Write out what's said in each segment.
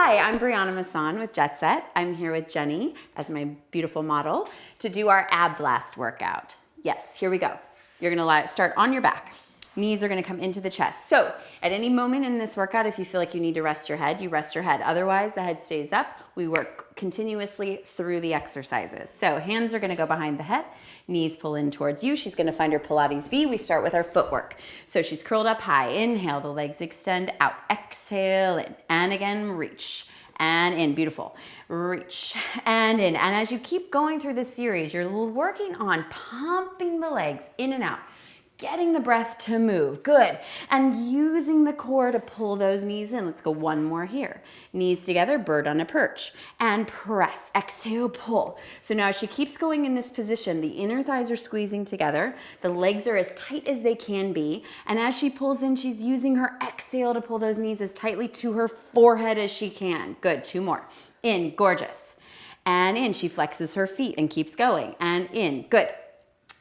Hi, I'm Briana Masson with Jette Sette. I'm here with Jenny as my beautiful model to do our ab blast workout. Yes, here we go. You're gonna start on your back. Knees are gonna come into the chest. So at any moment in this workout, if you feel like you need to rest your head, you rest your head. Otherwise, the head stays up. We work continuously through the exercises. So hands are gonna go behind the head, knees pull in towards you. She's gonna find her Pilates V. We start with our footwork. So she's curled up high. Inhale, the legs extend out. Exhale in, and again, reach. And in, beautiful. Reach and in. And as you keep going through this series, you're working on pumping the legs in and out, getting the breath to move. Good. And using the core to pull those knees in. Let's go one more here. Knees together, bird on a perch. And press. Exhale, pull. So now as she keeps going in this position, the inner thighs are squeezing together. The legs are as tight as they can be. And as she pulls in, she's using her exhale to pull those knees as tightly to her forehead as she can. Good. Two more. In. Gorgeous. And in. She flexes her feet and keeps going. And in. Good.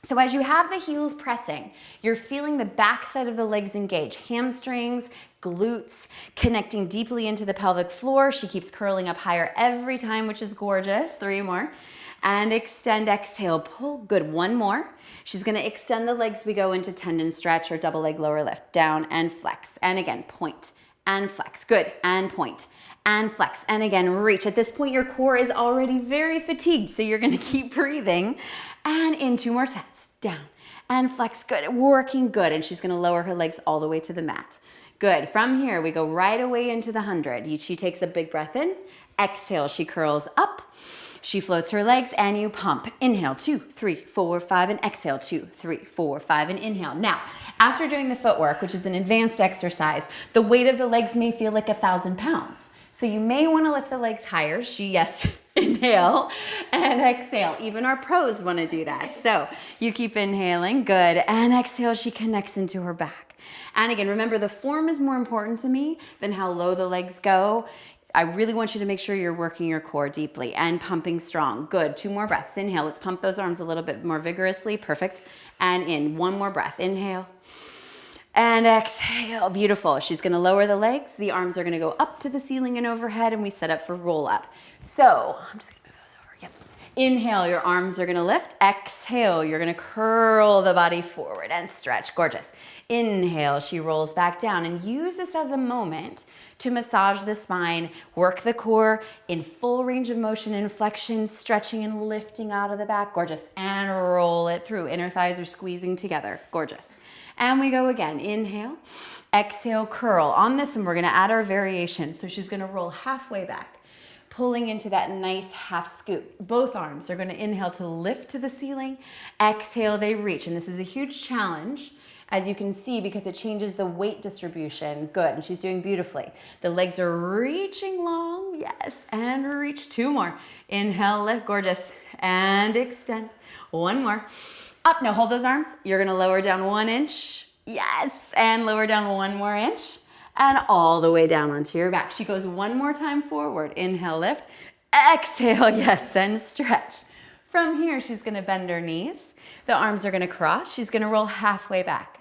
So as you have the heels pressing, you're feeling the backside of the legs engage. Hamstrings, glutes, connecting deeply into the pelvic floor. She keeps curling up higher every time, which is gorgeous. Three more. And extend, exhale, pull. Good, one more. She's gonna extend the legs. We go into tendon stretch or double leg lower lift. Down and flex. And again, point and flex. Good, and point and flex. And again, reach. At this point, your core is already very fatigued, so you're gonna keep breathing. And in, two more sets. Down and flex. Good, working good. And she's gonna lower her legs all the way to the mat. Good, from here, we go right away into the 100. She takes a big breath in. Exhale, she curls up. She floats her legs and you pump. Inhale, 2, 3, 4, 5, and exhale, 2, 3, 4, 5, and inhale. Now, after doing the footwork, which is an advanced exercise, the weight of the legs may feel like 1,000 pounds. So you may want to lift the legs higher. Yes, inhale and exhale. Even our pros want to do that. So you keep inhaling, good, and exhale, she connects into her back. And again, remember the form is more important to me than how low the legs go. I really want you to make sure you're working your core deeply and pumping strong. Good, two more breaths. Inhale, let's pump those arms a little bit more vigorously. Perfect. And in, one more breath. Inhale and exhale. Beautiful. She's gonna lower the legs. The arms are gonna go up to the ceiling and overhead, and we set up for roll up. So I'm just gonna move those over. Yep. Inhale, your arms are gonna lift. Exhale, you're gonna curl the body forward and stretch. Gorgeous. Inhale, she rolls back down, and use this as a moment to massage the spine, work the core in full range of motion and flexion, stretching and lifting out of the back. Gorgeous. And roll it through. Inner thighs are squeezing together. Gorgeous. And we go again. Inhale, exhale, curl. On this one, we're gonna add our variation. So she's gonna roll halfway back, pulling into that nice half scoop. Both arms are gonna inhale to lift to the ceiling. Exhale, they reach. And this is a huge challenge, as you can see, because it changes the weight distribution. Good, and she's doing beautifully. The legs are reaching long, yes, and reach. Two more. Inhale, lift, gorgeous, and extend. One more. Up, now hold those arms. You're gonna lower down 1 inch, yes, and lower down 1 more inch, and all the way down onto your back. She goes one more time forward. Inhale, lift, exhale, yes, and stretch. From here, she's gonna bend her knees. The arms are gonna cross. She's gonna roll halfway back.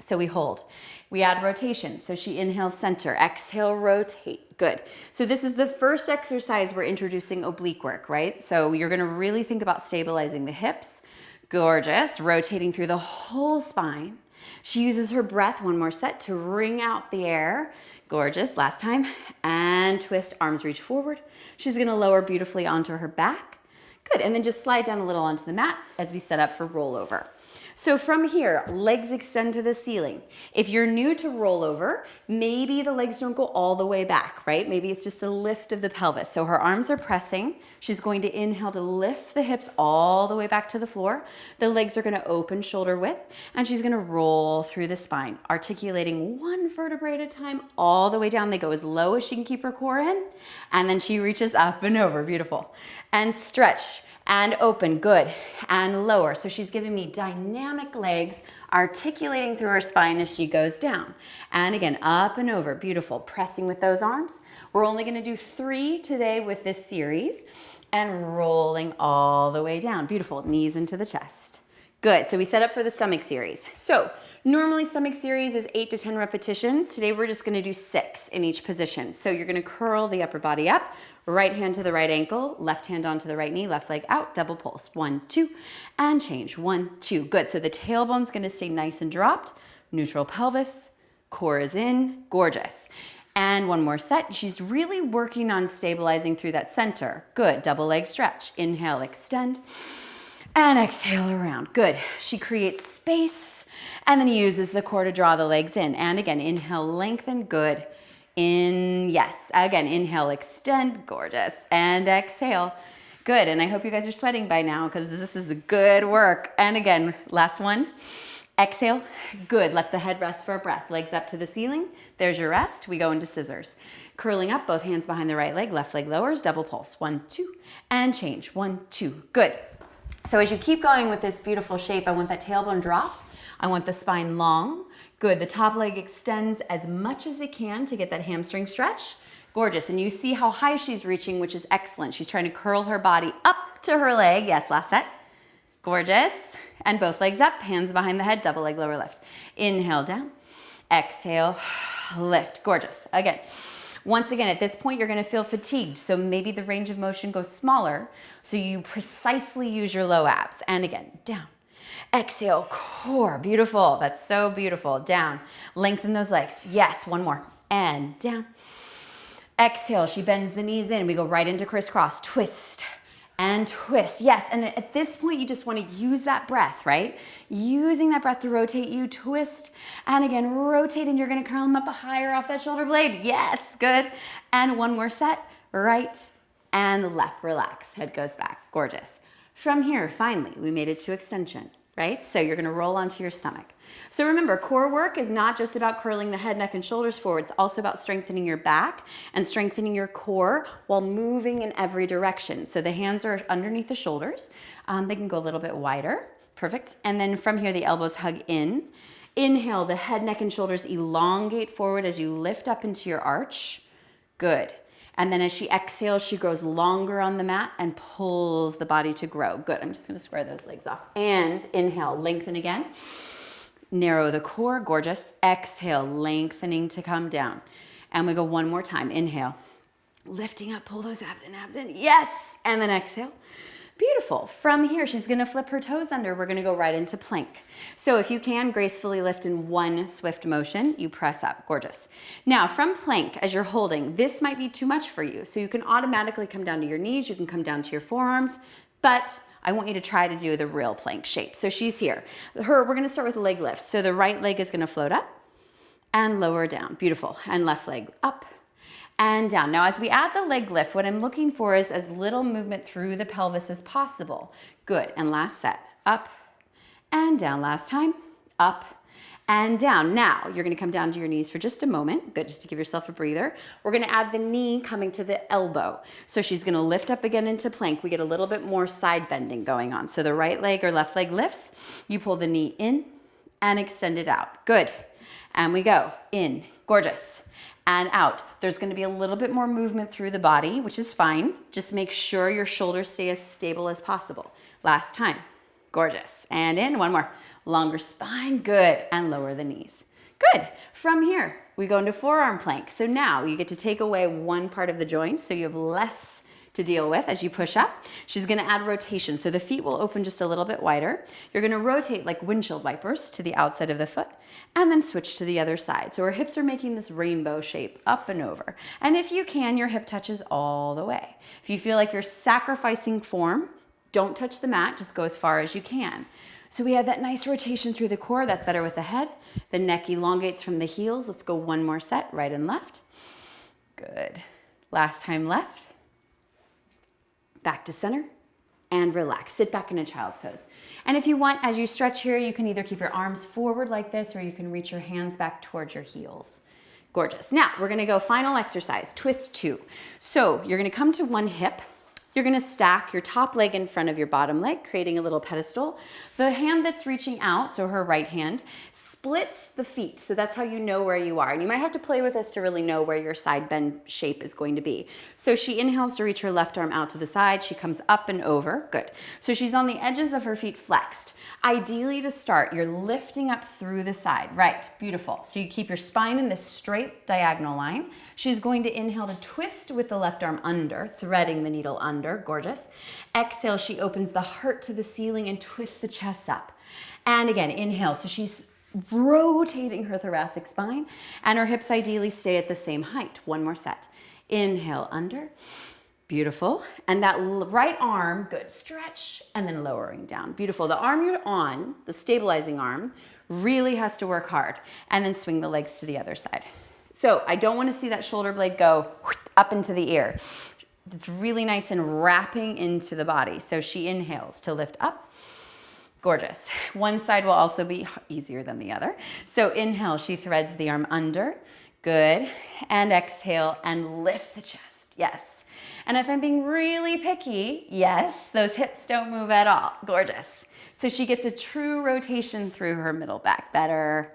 So we hold. We add rotation. So she inhales center, exhale, rotate. Good. So this is the first exercise we're introducing oblique work, right? So you're gonna really think about stabilizing the hips. Gorgeous. Rotating through the whole spine. She uses her breath, one more set, to wring out the air. Gorgeous. Last time. And twist. Arms reach forward. She's gonna lower beautifully onto her back. Good, and then just slide down a little onto the mat as we set up for rollover. So from here, legs extend to the ceiling. If you're new to rollover, maybe the legs don't go all the way back, right? Maybe it's just a lift of the pelvis. So her arms are pressing. She's going to inhale to lift the hips all the way back to the floor. The legs are gonna open shoulder width, and she's gonna roll through the spine, articulating one vertebrae at a time all the way down. They go as low as she can keep her core in, and then she reaches up and over. Beautiful. And stretch. And open, good, and lower. So she's giving me dynamic legs, articulating through her spine as she goes down. And again, up and over, beautiful, pressing with those arms. We're only gonna do 3 today with this series, and rolling all the way down. Beautiful, knees into the chest. Good, so we set up for the stomach series. So normally stomach series is 8 to 10 repetitions. Today we're just gonna do 6 in each position. So you're gonna curl the upper body up, right hand to the right ankle, left hand onto the right knee, left leg out, double pulse. 1, 2, and change. 1, 2, good. So the tailbone's gonna stay nice and dropped, neutral pelvis, core is in, gorgeous. And one more set. She's really working on stabilizing through that center. Good, double leg stretch. Inhale, extend. And exhale around. Good. She creates space and then uses the core to draw the legs in. And again, inhale, lengthen. Good. Yes. Again, inhale, extend. Gorgeous. And exhale. Good. And I hope you guys are sweating by now because this is good work. And again, last one. Exhale. Good. Let the head rest for a breath. Legs up to the ceiling. There's your rest. We go into scissors. Curling up, both hands behind the right leg. Left leg lowers. Double pulse. 1, 2. And change. 1, 2. Good. So as you keep going with this beautiful shape, I want that tailbone dropped. I want the spine long. Good, the top leg extends as much as it can to get that hamstring stretch. Gorgeous, and you see how high she's reaching, which is excellent. She's trying to curl her body up to her leg. Yes, last set. Gorgeous, and both legs up, hands behind the head, double leg lower lift. Inhale down, exhale, lift. Gorgeous, again. Once again, at this point, you're gonna feel fatigued, so maybe the range of motion goes smaller, so you precisely use your low abs. And again, down. Exhale, core, beautiful. That's so beautiful. Down, lengthen those legs. Yes, one more, and down. Exhale, she bends the knees in. We go right into crisscross, twist. And twist, yes, and at this point you just want to use that breath, right? Using that breath to rotate you, twist, and again, rotate, and you're gonna curl them up higher off that shoulder blade. Yes, good. And one more set, right and left, relax, head goes back, gorgeous. From here, finally, we made it to extension, right? So you're gonna roll onto your stomach. So remember, core work is not just about curling the head, neck, and shoulders forward. It's also about strengthening your back and strengthening your core while moving in every direction. So the hands are underneath the shoulders. They can go a little bit wider. Perfect. And then from here, the elbows hug in. Inhale, the head, neck, and shoulders elongate forward as you lift up into your arch. Good. And then as she exhales, she grows longer on the mat and pulls the body to grow. Good. I'm just going to square those legs off. And inhale, lengthen again. Narrow the core, gorgeous. Exhale, lengthening to come down. And we go one more time. Inhale, lifting up, pull those abs in. Yes, and then exhale. Beautiful. From here, she's gonna flip her toes under. We're gonna go right into plank. So if you can, gracefully lift in one swift motion, you press up, gorgeous. Now from plank, as you're holding, this might be too much for you. So you can automatically come down to your knees, you can come down to your forearms, but I want you to try to do the real plank shape. So she's here. We're gonna start with leg lifts. So the right leg is gonna float up and lower down. Beautiful. And left leg up and down. Now as we add the leg lift, what I'm looking for is as little movement through the pelvis as possible. Good. And last set. Up and down. Last time. Up and down. Now you're gonna come down to your knees for just a moment. Good, just to give yourself a breather. We're gonna add the knee coming to the elbow. So she's gonna lift up again into plank. We get a little bit more side bending going on. So the right leg or left leg lifts. You pull the knee in and extend it out. Good. And we go in, gorgeous, and out. There's gonna be a little bit more movement through the body, which is fine. Just make sure your shoulders stay as stable as possible. Last time, gorgeous. And in, one more. Longer spine, good, and lower the knees. Good. From here, we go into forearm plank. So now you get to take away one part of the joint, so you have less to deal with as you push up. She's gonna add rotation, so the feet will open just a little bit wider. You're gonna rotate like windshield wipers to the outside of the foot, and then switch to the other side. So her hips are making this rainbow shape up and over. And if you can, your hip touches all the way. If you feel like you're sacrificing form, don't touch the mat, just go as far as you can. So we have that nice rotation through the core. That's better with the head. The neck elongates from the heels. Let's go one more set, right and left. Good. Last time left. Back to center and relax. Sit back in a child's pose. And if you want, as you stretch here, you can either keep your arms forward like this or you can reach your hands back towards your heels. Gorgeous. Now we're gonna go final exercise, twist 2. So you're gonna come to one hip, You're gonna stack your top leg in front of your bottom leg, creating a little pedestal. The hand that's reaching out, so her right hand, splits the feet. So that's how you know where you are. And you might have to play with this to really know where your side bend shape is going to be. So she inhales to reach her left arm out to the side. She comes up and over, good. So she's on the edges of her feet flexed. Ideally to start, you're lifting up through the side. Right, beautiful. So you keep your spine in this straight diagonal line. She's going to inhale to twist with the left arm under, threading the needle under, gorgeous. Exhale, she opens the heart to the ceiling and twists the chest up. And again, inhale, so she's rotating her thoracic spine and her hips ideally stay at the same height. One more set. Inhale, under, beautiful. And that right arm, good, stretch, and then lowering down, beautiful. The arm you're on, the stabilizing arm, really has to work hard, and then swing the legs to the other side. So I don't want to see that shoulder blade go up into the ear. It's really nice and wrapping into the body. So she inhales to lift up. Gorgeous. One side will also be easier than the other. So inhale, she threads the arm under. Good. And exhale and lift the chest. Yes. And if I'm being really picky, yes, those hips don't move at all. Gorgeous. So she gets a true rotation through her middle back. Better.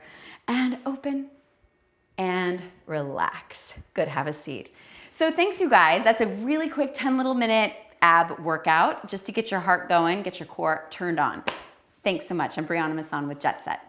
And open. And relax. Good, have a seat. So thanks you guys. That's a really quick 10 little minute ab workout just to get your heart going, get your core turned on. Thanks so much. I'm Briana Masson with Jette Sette.